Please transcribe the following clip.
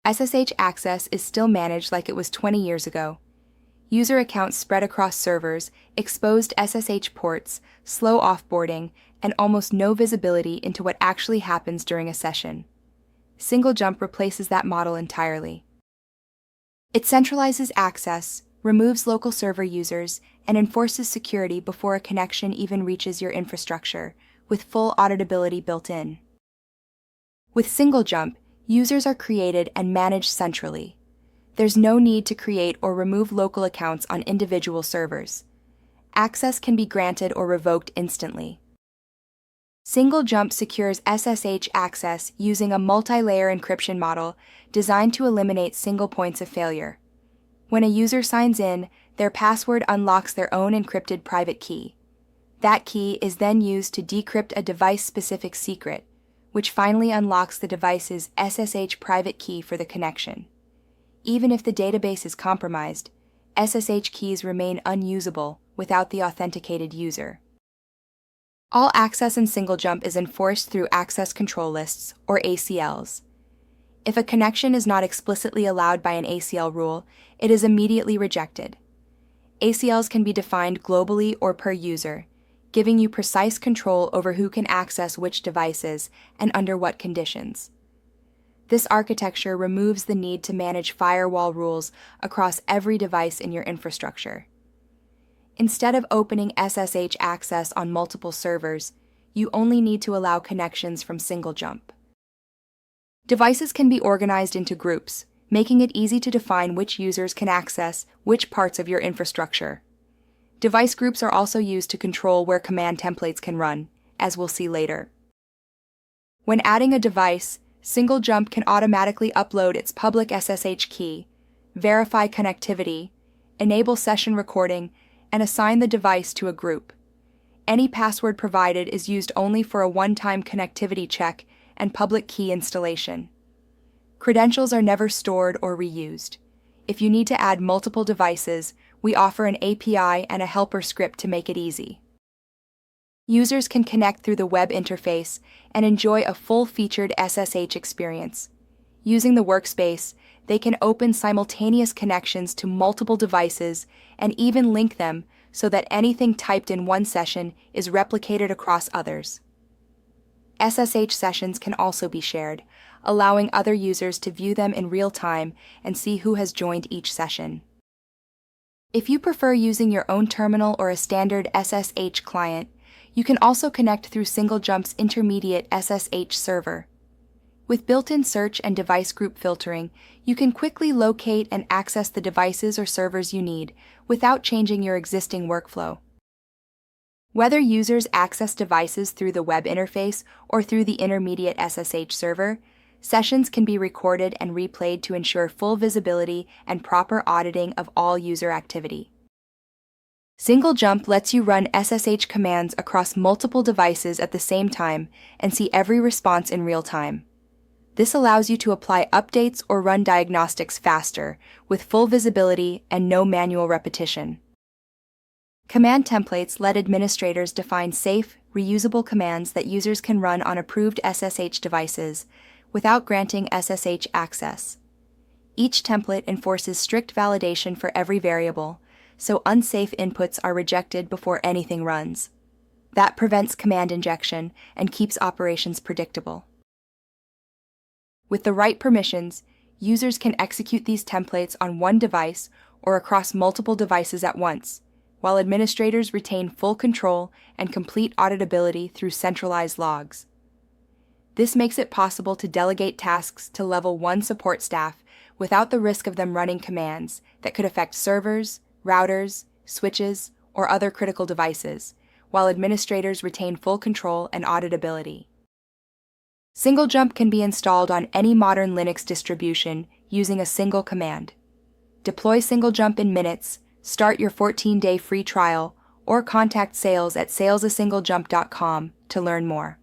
SSH access is still managed like it was 20 years ago. User accounts spread across servers, exposed SSH ports, slow offboarding, and almost no visibility into what actually happens during a session. SingleJump replaces that model entirely. It centralizes access, removes local server users, and enforces security before a connection even reaches your infrastructure, with full auditability built in. With SingleJump, users are created and managed centrally. There's no need to create or remove local accounts on individual servers. Access can be granted or revoked instantly. SingleJump secures SSH access using a multi-layer encryption model designed to eliminate single points of failure. When a user signs in, their password unlocks their own encrypted private key. That key is then used to decrypt a device-specific secret, which finally unlocks the device's SSH private key for the connection. Even if the database is compromised, SSH keys remain unusable without the authenticated user. All access in SingleJump is enforced through access control lists, or ACLs. If a connection is not explicitly allowed by an ACL rule, it is immediately rejected. ACLs can be defined globally or per user, giving you precise control over who can access which devices and under what conditions. This architecture removes the need to manage firewall rules across every device in your infrastructure. Instead of opening SSH access on multiple servers, you only need to allow connections from SingleJump. Devices can be organized into groups, making it easy to define which users can access which parts of your infrastructure. Device groups are also used to control where command templates can run, as we'll see later. When adding a device, SingleJump can automatically upload its public SSH key, verify connectivity, enable session recording, and assign the device to a group. Any password provided is used only for a one-time connectivity check and public key installation. Credentials are never stored or reused. If you need to add multiple devices, we offer an API and a helper script to make it easy. Users can connect through the web interface and enjoy a full-featured SSH experience. Using the workspace, they can open simultaneous connections to multiple devices and even link them so that anything typed in one session is replicated across others. SSH sessions can also be shared, allowing other users to view them in real time and see who has joined each session. If you prefer using your own terminal or a standard SSH client, you can also connect through SingleJump's intermediate SSH server. With built-in search and device group filtering, you can quickly locate and access the devices or servers you need without changing your existing workflow. Whether users access devices through the web interface or through the intermediate SSH server, sessions can be recorded and replayed to ensure full visibility and proper auditing of all user activity. SingleJump lets you run SSH commands across multiple devices at the same time and see every response in real time. This allows you to apply updates or run diagnostics faster, with full visibility and no manual repetition. Command templates let administrators define safe, reusable commands that users can run on approved SSH devices without granting SSH access. Each template enforces strict validation for every variable, so unsafe inputs are rejected before anything runs. That prevents command injection and keeps operations predictable. With the right permissions, users can execute these templates on one device or across multiple devices at once, while administrators retain full control and complete auditability through centralized logs. This makes it possible to delegate tasks to Level 1 support staff without the risk of them running commands that could affect servers, routers, switches, or other critical devices, while administrators retain full control and auditability. SingleJump can be installed on any modern Linux distribution using a single command. Deploy SingleJump in minutes, start your 14-day free trial, or contact sales at sales@singlejump.com to learn more.